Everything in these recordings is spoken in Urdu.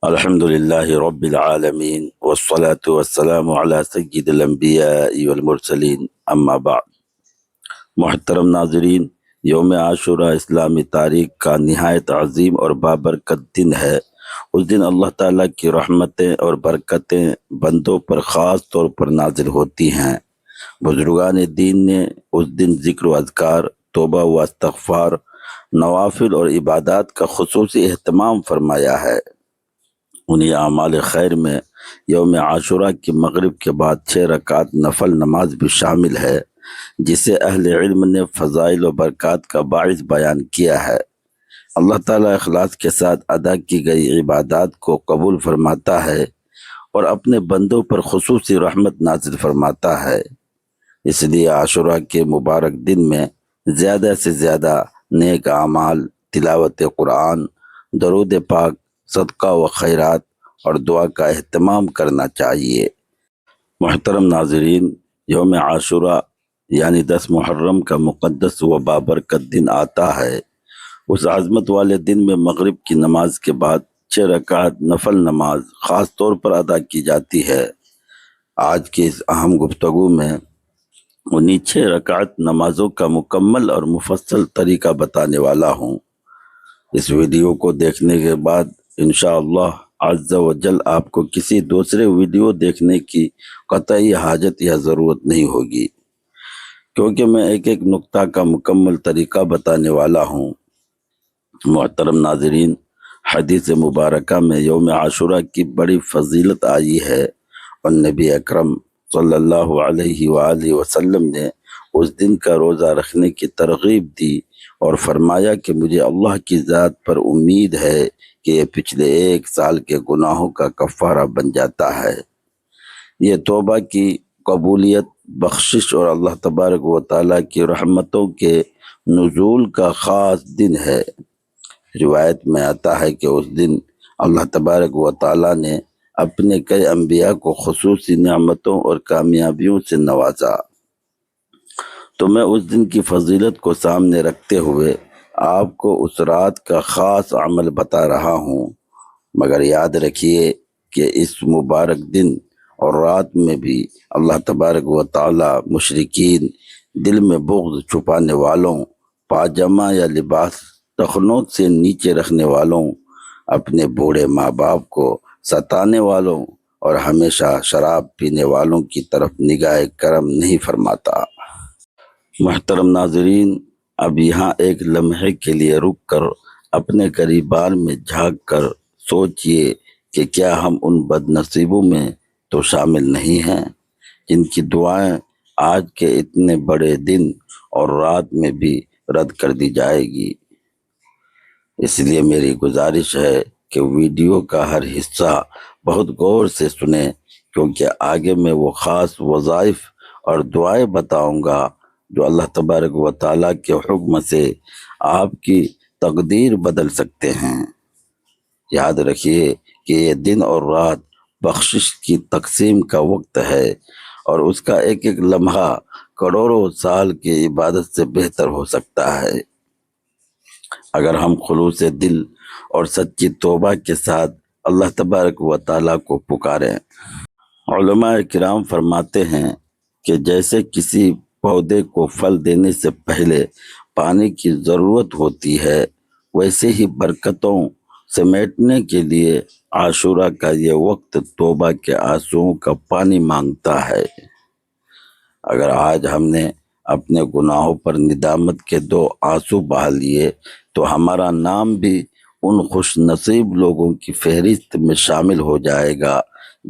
الحمد لله رب العالمين والصلاة والسلام على سید الانبیاء والمرسلین اما بعد۔ محترم ناظرین، یوم عاشورہ اسلامی تاریخ کا نہایت عظیم اور بابرکت دن ہے۔ اس دن اللہ تعالیٰ کی رحمتیں اور برکتیں بندوں پر خاص طور پر نازل ہوتی ہیں۔ بزرگان دین نے اس دن ذکر و اذکار، توبہ و استغفار، نوافل اور عبادات کا خصوصی اہتمام فرمایا ہے۔ انہی اعمال خیر میں یوم عاشورہ کی مغرب کے بعد 6 رکعت نفل نماز بھی شامل ہے، جسے اہل علم نے فضائل و برکات کا باعث بیان کیا ہے۔ اللہ تعالیٰ اخلاص کے ساتھ ادا کی گئی عبادات کو قبول فرماتا ہے اور اپنے بندوں پر خصوصی رحمت نازل فرماتا ہے۔ اس لیے عاشورہ کے مبارک دن میں زیادہ سے زیادہ نیک اعمال، تلاوت قرآن، درود پاک، صدقہ و خیرات اور دعا کا اہتمام کرنا چاہیے۔ محترم ناظرین، یوم عاشورہ یعنی 10 محرم کا مقدس و بابرکت دن آتا ہے۔ اس عظمت والے دن میں مغرب کی نماز کے بعد 6 رکعت نفل نماز خاص طور پر ادا کی جاتی ہے۔ آج کی اس اہم گفتگو میں انہی 6 رکعت نمازوں کا مکمل اور مفصل طریقہ بتانے والا ہوں۔ اس ویڈیو کو دیکھنے کے بعد انشاءاللہ عز و جل آپ کو کسی دوسرے ویڈیو دیکھنے کی قطعی حاجت یا ضرورت نہیں ہوگی، کیونکہ میں ایک ایک نقطہ کا مکمل طریقہ بتانے والا ہوں۔ محترم ناظرین، حدیث مبارکہ میں یوم عاشورہ کی بڑی فضیلت آئی ہے اور نبی اکرم صلی اللہ علیہ وآلہ وسلم نے اس دن کا روزہ رکھنے کی ترغیب دی اور فرمایا کہ مجھے اللہ کی ذات پر امید ہے کہ یہ پچھلے 1 سال کے گناہوں کا کفارہ بن جاتا ہے۔ یہ توبہ کی قبولیت، بخشش اور اللہ تبارک و تعالیٰ کی رحمتوں کے نزول کا خاص دن ہے۔ روایت میں آتا ہے کہ اس دن اللہ تبارک و تعالیٰ نے اپنے کئی انبیاء کو خصوصی نعمتوں اور کامیابیوں سے نوازا۔ تو میں اس دن کی فضیلت کو سامنے رکھتے ہوئے آپ کو اس رات کا خاص عمل بتا رہا ہوں، مگر یاد رکھیے کہ اس مبارک دن اور رات میں بھی اللہ تبارک و تعالی مشرکین، دل میں بغض چھپانے والوں، پاجامہ یا لباس ٹخنوں سے نیچے رکھنے والوں، اپنے بوڑھے ماں باپ کو ستانے والوں اور ہمیشہ شراب پینے والوں کی طرف نگاہ کرم نہیں فرماتا۔ محترم ناظرین، اب یہاں ایک لمحے کے لیے رک کر اپنے گریبان میں جھانک کر سوچئے کہ کیا ہم ان بد نصیبوں میں تو شامل نہیں ہیں جن کی دعائیں آج کے اتنے بڑے دن اور رات میں بھی رد کر دی جائے گی۔ اس لیے میری گزارش ہے کہ ویڈیو کا ہر حصہ بہت غور سے سنیں، کیونکہ آگے میں وہ خاص وظائف اور دعائیں بتاؤں گا جو اللہ تبارک و تعالیٰ کے حکم سے آپ کی تقدیر بدل سکتے ہیں۔ یاد رکھیے کہ یہ دن اور رات بخشش کی تقسیم کا وقت ہے اور اس کا ایک ایک لمحہ کروڑوں سال کی عبادت سے بہتر ہو سکتا ہے اگر ہم خلوص دل اور سچی توبہ کے ساتھ اللہ تبارک و تعالیٰ کو پکاریں۔ علماء کرام فرماتے ہیں کہ جیسے کسی پودے کو پھل دینے سے پہلے پانی کی ضرورت ہوتی ہے، ویسے ہی برکتوں سمیٹنے کے لیے عاشورہ کا یہ وقت توبہ کے آنسوؤں کا پانی مانگتا ہے۔ اگر آج ہم نے اپنے گناہوں پر ندامت کے 2 آنسو بہا لیے تو ہمارا نام بھی ان خوش نصیب لوگوں کی فہرست میں شامل ہو جائے گا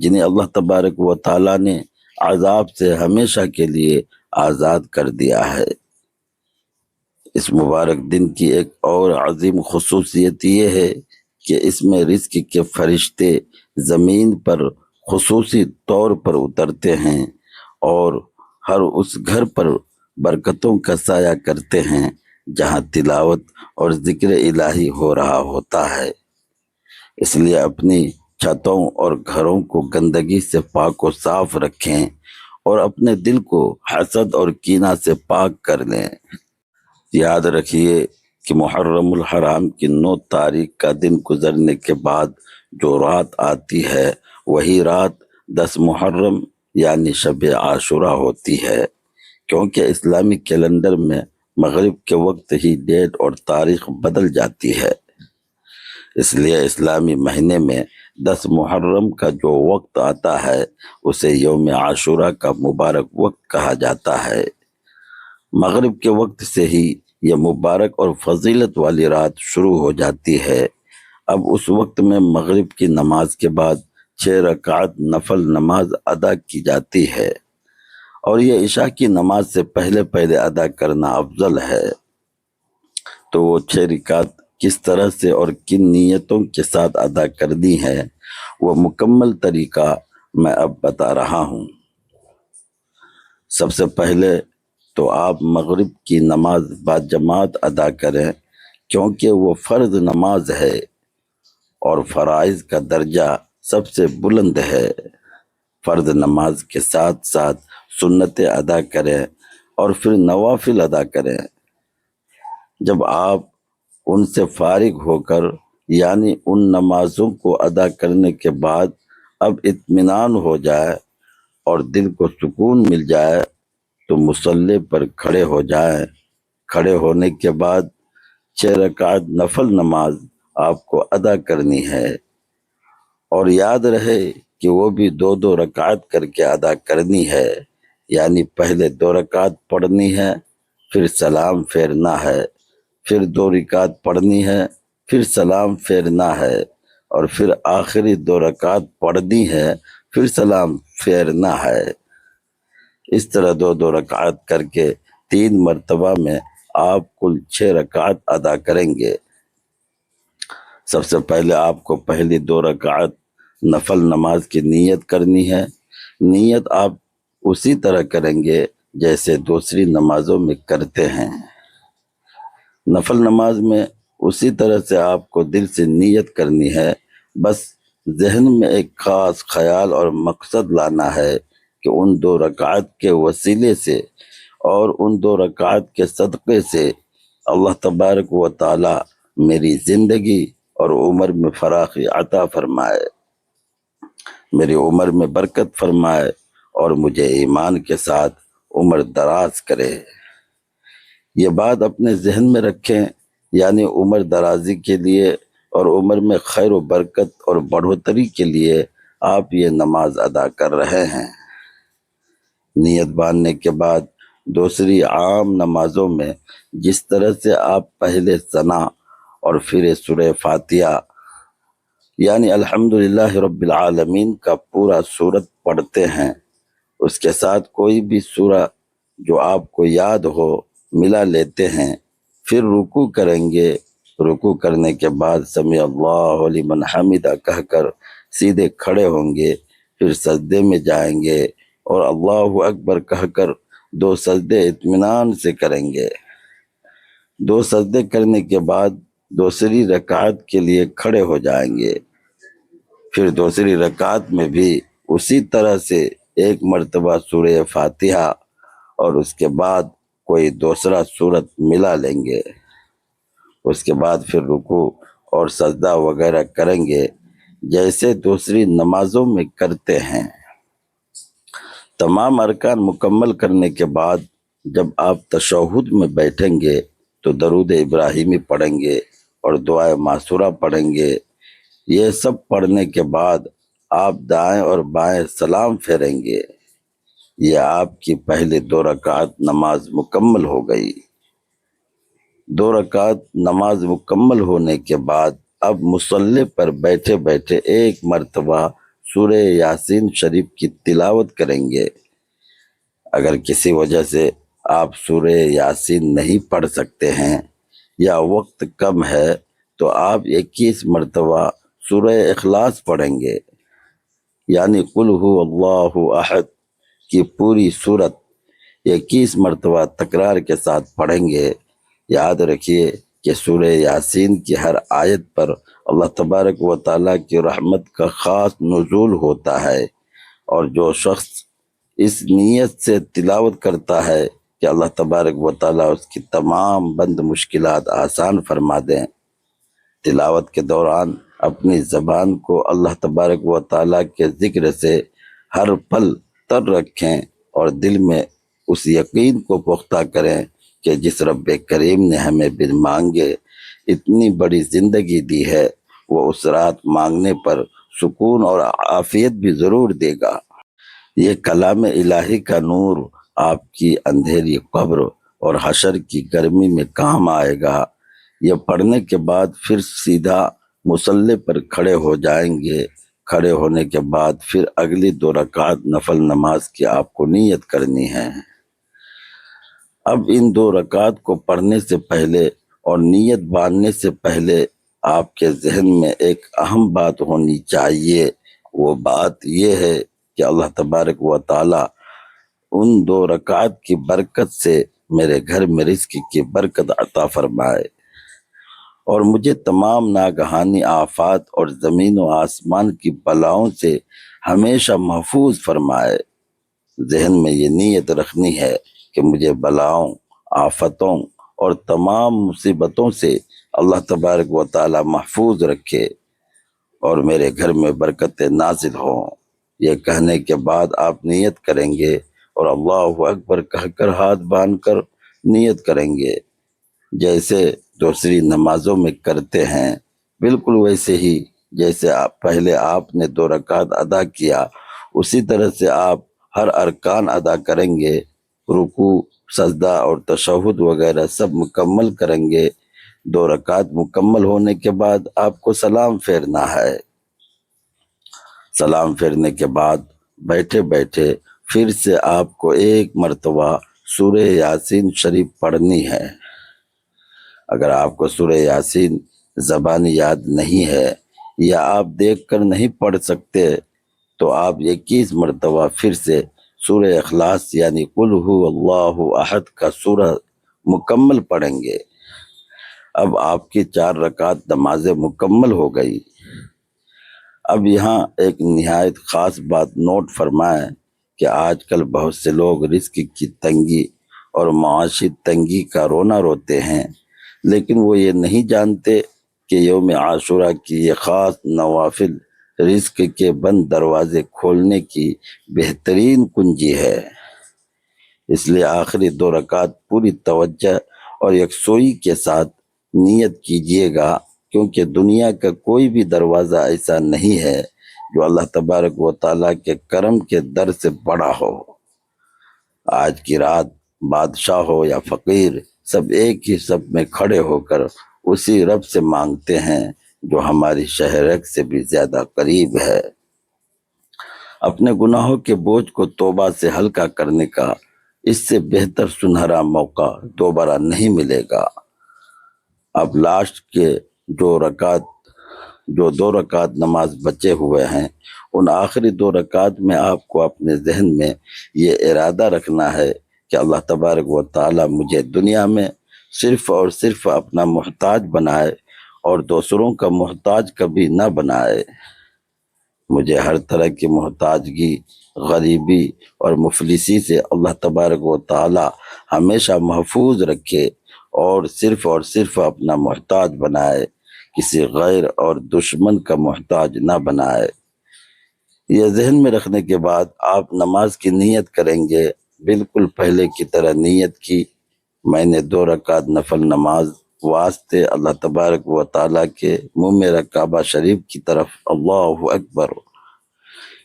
جنہیں اللہ تبارک و تعالیٰ نے عذاب سے ہمیشہ کے لیے آزاد کر دیا ہے۔ اس مبارک دن کی ایک اور عظیم خصوصیت یہ ہے کہ اس میں رزق کے فرشتے زمین پر خصوصی طور پر اترتے ہیں اور ہر اس گھر پر برکتوں کا سایہ کرتے ہیں جہاں تلاوت اور ذکر الہی ہو رہا ہوتا ہے۔ اس لیے اپنی چھتوں اور گھروں کو گندگی سے پاک و صاف رکھیں اور اپنے دل کو حسد اور کینہ سے پاک کر لیں۔ یاد رکھیے کہ محرم الحرام کی 9 تاریخ کا دن گزرنے کے بعد جو رات آتی ہے وہی رات 10 محرم یعنی شب عاشورہ ہوتی ہے، کیونکہ اسلامی کیلنڈر میں مغرب کے وقت ہی ڈیٹ اور تاریخ بدل جاتی ہے۔ اس لیے اسلامی مہینے میں 10 محرم کا جو وقت آتا ہے اسے یوم عاشورہ کا مبارک وقت کہا جاتا ہے۔ مغرب کے وقت سے ہی یہ مبارک اور فضیلت والی رات شروع ہو جاتی ہے۔ اب اس وقت میں مغرب کی نماز کے بعد 6 رکعت نفل نماز ادا کی جاتی ہے، اور یہ عشاء کی نماز سے پہلے ادا کرنا افضل ہے۔ تو وہ 6 رکعت کس طرح سے اور کن نیتوں کے ساتھ ادا کرنی ہے، وہ مکمل طریقہ میں اب بتا رہا ہوں۔ سب سے پہلے تو آپ مغرب کی نماز باجماعت ادا کریں، کیونکہ وہ فرض نماز ہے اور فرائض کا درجہ سب سے بلند ہے۔ فرض نماز کے ساتھ ساتھ سنتیں ادا کریں اور پھر نوافل ادا کریں۔ جب آپ ان سے فارغ ہو کر یعنی ان نمازوں کو ادا کرنے کے بعد اب اطمینان ہو جائے اور دل کو سکون مل جائے تو مصلی پر کھڑے ہو جائیں۔ کھڑے ہونے کے بعد 6 رکعت نفل نماز آپ کو ادا کرنی ہے، اور یاد رہے کہ وہ بھی 2 رکعت کر کے ادا کرنی ہے، یعنی پہلے 2 رکعت پڑھنی ہے، پھر سلام پھیرنا ہے، پھر 2 رکعت پڑھنی ہے، پھر سلام پھیرنا ہے، اور پھر آخری 2 رکعت پڑھنی ہے، پھر سلام پھیرنا ہے۔ اس طرح 2 رکعت کر کے 3 مرتبہ میں آپ کل 6 رکعت ادا کریں گے۔ سب سے پہلے آپ کو پہلی 2 رکعت نفل نماز کی نیت کرنی ہے۔ نیت آپ اسی طرح کریں گے جیسے دوسری نمازوں میں کرتے ہیں۔ نفل نماز میں اسی طرح سے آپ کو دل سے نیت کرنی ہے، بس ذہن میں ایک خاص خیال اور مقصد لانا ہے کہ ان 2 رکعت کے وسیلے سے اور ان 2 رکعت کے صدقے سے اللہ تبارک و تعالی میری زندگی اور عمر میں فراخی عطا فرمائے، میری عمر میں برکت فرمائے اور مجھے ایمان کے ساتھ عمر دراز کرے۔ یہ بات اپنے ذہن میں رکھیں، یعنی عمر درازی کے لیے اور عمر میں خیر و برکت اور بڑھوتری کے لیے آپ یہ نماز ادا کر رہے ہیں۔ نیت باندھنے کے بعد دوسری عام نمازوں میں جس طرح سے آپ پہلے ثنا اور پھر سورہ فاتحہ یعنی الحمدللہ رب العالمین کا پورا سورت پڑھتے ہیں، اس کے ساتھ کوئی بھی سورہ جو آپ کو یاد ہو ملا لیتے ہیں، پھر رکوع کریں گے۔ رکوع کرنے کے بعد سمیع اللہ لمن حمدہ کہہ کر سیدھے کھڑے ہوں گے، پھر سجدے میں جائیں گے اور اللہ اکبر کہہ کر 2 سجدے اطمینان سے کریں گے۔ 2 سجدے کرنے کے بعد دوسری رکعت کے لیے کھڑے ہو جائیں گے، پھر دوسری رکعت میں بھی اسی طرح سے 1 مرتبہ سورہ فاتحہ اور اس کے بعد کوئی دوسرا سورت ملا لیں گے۔ اس کے بعد پھر رکوع اور سجدہ وغیرہ کریں گے جیسے دوسری نمازوں میں کرتے ہیں۔ تمام ارکان مکمل کرنے کے بعد جب آپ تشہد میں بیٹھیں گے تو درود ابراہیمی پڑھیں گے اور دعائے معصورہ پڑھیں گے۔ یہ سب پڑھنے کے بعد آپ دائیں اور بائیں سلام پھیریں گے۔ یہ آپ کی پہلی 2 رکعت نماز مکمل ہو گئی۔ 2 رکعت نماز مکمل ہونے کے بعد اب مصلی پر بیٹھے بیٹھے 1 مرتبہ سورہ یاسین شریف کی تلاوت کریں گے۔ اگر کسی وجہ سے آپ سورہ یاسین نہیں پڑھ سکتے ہیں یا وقت کم ہے تو آپ 21 مرتبہ سورہ اخلاص پڑھیں گے، یعنی قل هو اللہ احد کی پوری سورت 21 مرتبہ تکرار کے ساتھ پڑھیں گے۔ یاد رکھیے کہ سورہ یاسین کی ہر آیت پر اللہ تبارک و تعالیٰ کی رحمت کا خاص نزول ہوتا ہے، اور جو شخص اس نیت سے تلاوت کرتا ہے کہ اللہ تبارک و تعالیٰ اس کی تمام بند مشکلات آسان فرما دیں۔ تلاوت کے دوران اپنی زبان کو اللہ تبارک و تعالیٰ کے ذکر سے ہر پل تر رکھیں اور دل میں اس یقین کو پختہ کریں کہ جس رب کریم نے ہمیں بن مانگے اتنی بڑی زندگی دی ہے، وہ اس رات مانگنے پر سکون اور عافیت بھی ضرور دے گا۔ یہ کلام الہی کا نور آپ کی اندھیری قبر اور حشر کی گرمی میں کام آئے گا۔ یہ پڑھنے کے بعد پھر سیدھا مصلی پر کھڑے ہو جائیں گے۔ کھڑے ہونے کے بعد پھر اگلی 2 رکعت نفل نماز کی آپ کو نیت کرنی ہے۔ اب ان 2 رکعت کو پڑھنے سے پہلے اور نیت باندھنے سے پہلے آپ کے ذہن میں ایک اہم بات ہونی چاہیے۔ وہ بات یہ ہے کہ اللہ تبارک و تعالی ان 2 رکعت کی برکت سے میرے گھر میں رزق کی برکت عطا فرمائے اور مجھے تمام ناگہانی آفات اور زمین و آسمان کی بلاؤں سے ہمیشہ محفوظ فرمائے۔ ذہن میں یہ نیت رکھنی ہے کہ مجھے بلاؤں، آفتوں اور تمام مصیبتوں سے اللہ تبارک و تعالی محفوظ رکھے اور میرے گھر میں برکتیں نازل ہوں۔ یہ کہنے کے بعد آپ نیت کریں گے اور اللہ اکبر کہہ کر ہاتھ باندھ کر نیت کریں گے، جیسے دوسری نمازوں میں کرتے ہیں، بالکل ویسے ہی جیسے پہلے آپ نے 2 رکعت ادا کیا اسی طرح سے آپ ہر ارکان ادا کریں گے، رکوع، سجدہ اور تشہد وغیرہ سب مکمل کریں گے۔ 2 رکعت مکمل ہونے کے بعد آپ کو سلام پھیرنا ہے۔ سلام پھیرنے کے بعد بیٹھے بیٹھے پھر سے آپ کو 1 مرتبہ سورہ یاسین شریف پڑھنی ہے۔ اگر آپ کو سورہ یاسین زبانی یاد نہیں ہے یا آپ دیکھ کر نہیں پڑھ سکتے تو آپ 21 مرتبہ پھر سے سورہ اخلاص یعنی قل هو اللہ احد کا سورہ مکمل پڑھیں گے۔ اب آپ کی 4 رکعت نمازیں مکمل ہو گئی۔ اب یہاں ایک نہایت خاص بات نوٹ فرمائیں کہ آج کل بہت سے لوگ رزق کی تنگی اور معاشی تنگی کا رونا روتے ہیں، لیکن وہ یہ نہیں جانتے کہ یوم عاشورہ کی یہ خاص نوافل رزق کے بند دروازے کھولنے کی بہترین کنجی ہے۔ اس لیے آخری 2 رکعت پوری توجہ اور یکسوئی کے ساتھ نیت کیجیے گا، کیونکہ دنیا کا کوئی بھی دروازہ ایسا نہیں ہے جو اللہ تبارک و تعالیٰ کے کرم کے در سے بڑا ہو۔ آج کی رات بادشاہ ہو یا فقیر، سب ایک ہی صف میں کھڑے ہو کر اسی رب سے مانگتے ہیں جو ہماری شہرک سے بھی زیادہ قریب ہے۔ اپنے گناہوں کے بوجھ کو توبہ سے ہلکا کرنے کا اس سے بہتر سنہرا موقع دوبارہ نہیں ملے گا۔ اب لاسٹ کے جو 2 رکعت نماز بچے ہوئے ہیں، ان آخری 2 رکعت میں آپ کو اپنے ذہن میں یہ ارادہ رکھنا ہے کہ اللہ تبارک و تعالی مجھے دنیا میں صرف اور صرف اپنا محتاج بنائے اور دوسروں کا محتاج کبھی نہ بنائے۔ مجھے ہر طرح کی محتاجگی، غریبی اور مفلسی سے اللہ تبارک و تعالی ہمیشہ محفوظ رکھے اور صرف اپنا محتاج بنائے، کسی غیر اور دشمن کا محتاج نہ بنائے۔ یہ ذہن میں رکھنے کے بعد آپ نماز کی نیت کریں گے، بالکل پہلے کی طرح نیت کی، میں نے 2 رکعت نفل نماز واسطے اللہ تبارک و تعالیٰ کے منہ میرا کعبہ شریف کی طرف اللہ اکبر۔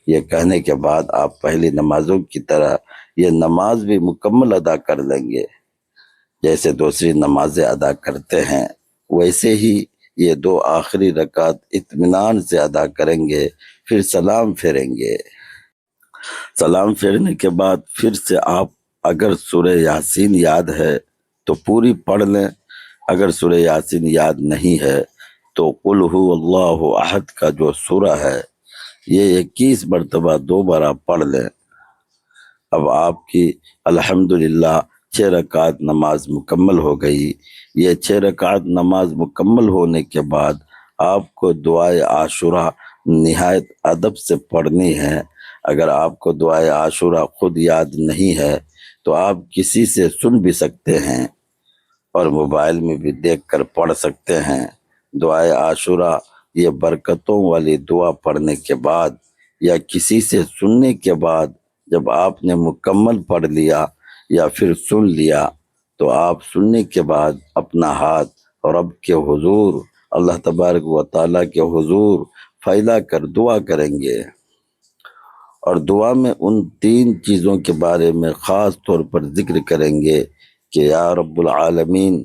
یہ کہنے کے بعد آپ پہلی نمازوں کی طرح یہ نماز بھی مکمل ادا کر لیں گے، جیسے دوسری نمازیں ادا کرتے ہیں ویسے ہی یہ 2 آخری رکعت اطمینان سے ادا کریں گے، پھر سلام پھیریں گے۔ سلام پھیرنے کے بعد پھر سے آپ اگر سورہ یاسین یاد ہے تو پوری پڑھ لیں، اگر سورہ یاسین یاد نہیں ہے تو قل هو اللہ احد کا جو سورہ ہے یہ 21 مرتبہ دوبارہ پڑھ لیں۔ اب آپ کی الحمدللہ 6 رکعت نماز مکمل ہو گئی۔ یہ 6 رکعت نماز مکمل ہونے کے بعد آپ کو دعائے عاشورہ نہایت ادب سے پڑھنی ہے۔ اگر آپ کو دعائے عاشورہ خود یاد نہیں ہے تو آپ کسی سے سن بھی سکتے ہیں اور موبائل میں بھی دیکھ کر پڑھ سکتے ہیں۔ دعائے عاشورہ یہ برکتوں والی دعا پڑھنے کے بعد یا کسی سے سننے کے بعد جب آپ نے مکمل پڑھ لیا یا پھر سن لیا تو آپ سننے کے بعد اپنا ہاتھ رب کے حضور اللہ تبارک و تعالیٰ کے حضور پھیلا کر دعا کریں گے، اور دعا میں ان 3 چیزوں کے بارے میں خاص طور پر ذکر کریں گے کہ یا رب العالمین،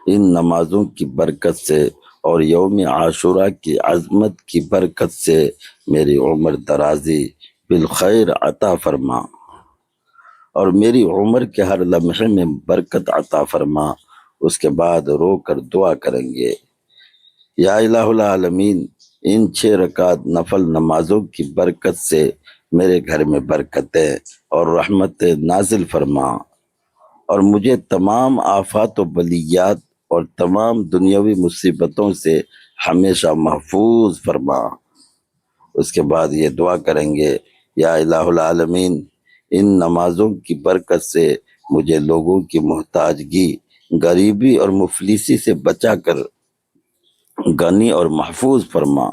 ان نمازوں کی برکت سے اور یوم عاشورہ کی عظمت کی برکت سے میری عمر درازی بالخیر عطا فرما، اور میری عمر کے ہر لمحے میں برکت عطا فرما۔ اس کے بعد رو کر دعا کریں گے، یا الہ العالمین، ان 6 رکعت نفل نمازوں کی برکت سے میرے گھر میں برکتیں اور رحمتیں نازل فرما، اور مجھے تمام آفات و بلیات اور تمام دنیاوی مصیبتوں سے ہمیشہ محفوظ فرما۔ اس کے بعد یہ دعا کریں گے، یا الہ العالمین، ان نمازوں کی برکت سے مجھے لوگوں کی محتاجگی، غریبی اور مفلسی سے بچا کر غنی اور محفوظ فرما۔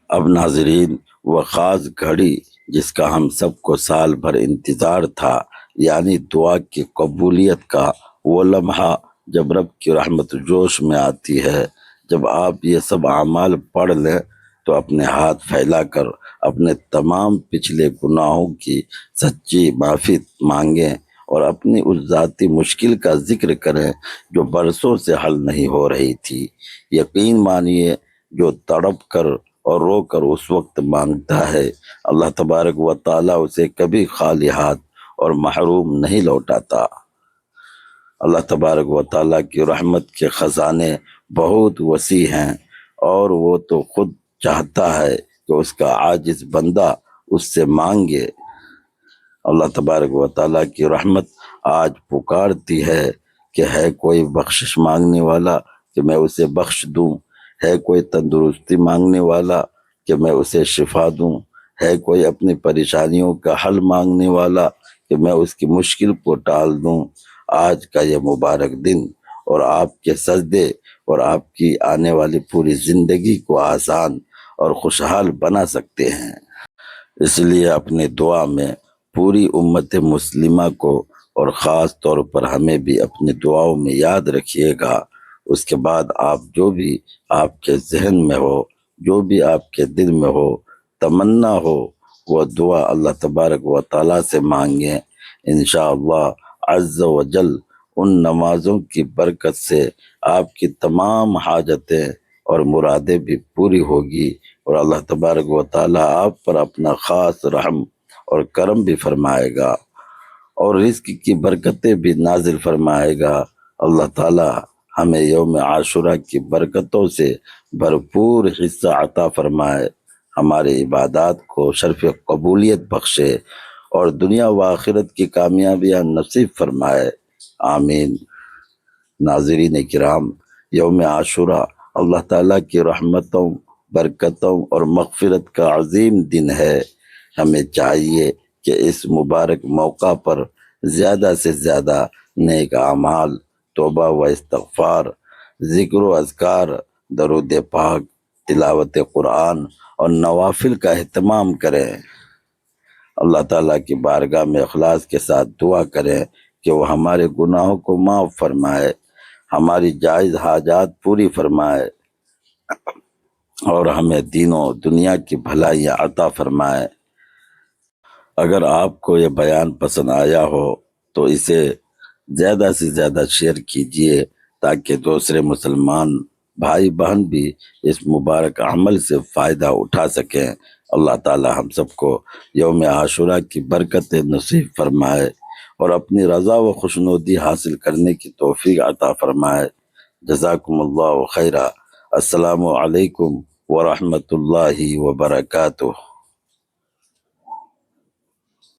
اب ناظرین، وہ خاص گھڑی جس کا ہم سب کو سال بھر انتظار تھا، یعنی دعا کی قبولیت کا، وہ لمحہ جب رب کی رحمت جوش میں آتی ہے، جب آپ یہ سب اعمال پڑھ لیں تو اپنے ہاتھ پھیلا کر اپنے تمام پچھلے گناہوں کی سچی معافی مانگیں اور اپنی اس ذاتی مشکل کا ذکر کریں جو برسوں سے حل نہیں ہو رہی تھی۔ یقین مانیے، جو تڑپ کر اور رو کر اس وقت مانگتا ہے، اللہ تبارک و تعالیٰ اسے کبھی خالی ہاتھ اور محروم نہیں لوٹاتا۔ اللہ تبارک و تعالیٰ کی رحمت کے خزانے بہت وسیع ہیں، اور وہ تو خود چاہتا ہے کہ اس کا عاجز بندہ اس سے مانگے۔ اللہ تبارک و تعالیٰ کی رحمت آج پکارتی ہے کہ ہے کوئی بخشش مانگنے والا کہ میں اسے بخش دوں، ہے کوئی تندرستی مانگنے والا کہ میں اسے شفا دوں، ہے کوئی اپنی پریشانیوں کا حل مانگنے والا کہ میں اس کی مشکل کو ٹال دوں۔ آج کا یہ مبارک دن اور آپ کے سجدے اور آپ کی آنے والی پوری زندگی کو آسان اور خوشحال بنا سکتے ہیں۔ اس لیے اپنی دعا میں پوری امت مسلمہ کو اور خاص طور پر ہمیں بھی اپنی دعاؤں میں یاد رکھیے گا۔ اس کے بعد آپ جو بھی آپ کے ذہن میں ہو، جو بھی آپ کے دل میں ہو، تمنا ہو، وہ دعا اللہ تبارک و تعالیٰ سے مانگیں۔ انشاءاللہ عز و جل ان نمازوں کی برکت سے آپ کی تمام حاجتیں اور مرادیں بھی پوری ہوگی، اور اللہ تبارک و تعالیٰ آپ پر اپنا خاص رحم اور کرم بھی فرمائے گا، اور رزق کی برکتیں بھی نازل فرمائے گا۔ اللہ تعالیٰ ہمیں یوم عاشورہ کی برکتوں سے بھرپور حصہ عطا فرمائے، ہماری عبادات کو شرف قبولیت بخشے، اور دنیا و آخرت کی کامیابیاں نصیب فرمائے، آمین۔ ناظرین کرام، یوم عاشورہ اللہ تعالیٰ کی رحمتوں، برکتوں اور مغفرت کا عظیم دن ہے۔ ہمیں چاہیے کہ اس مبارک موقع پر زیادہ سے زیادہ نیک اعمال، توبہ و استغفار، ذکر و اذکار، درود پاک، تلاوت قرآن اور نوافل کا اہتمام کریں۔ اللہ تعالیٰ کی بارگاہ میں اخلاص کے ساتھ دعا کریں کہ وہ ہمارے گناہوں کو معاف فرمائے، ہماری جائز حاجات پوری فرمائے، اور ہمیں دین و دنیا کی بھلائیاں عطا فرمائے۔ اگر آپ کو یہ بیان پسند آیا ہو تو اسے زیادہ سے زیادہ شیئر کیجیے تاکہ دوسرے مسلمان بھائی بہن بھی اس مبارک عمل سے فائدہ اٹھا سکیں۔ اللہ تعالی ہم سب کو یوم عاشورہ کی برکت نصیب فرمائے اور اپنی رضا و خوشنودی حاصل کرنے کی توفیق عطا فرمائے۔ جزاکم اللہ خیرہ۔ السلام علیکم ورحمۃ اللہ وبرکاتہ۔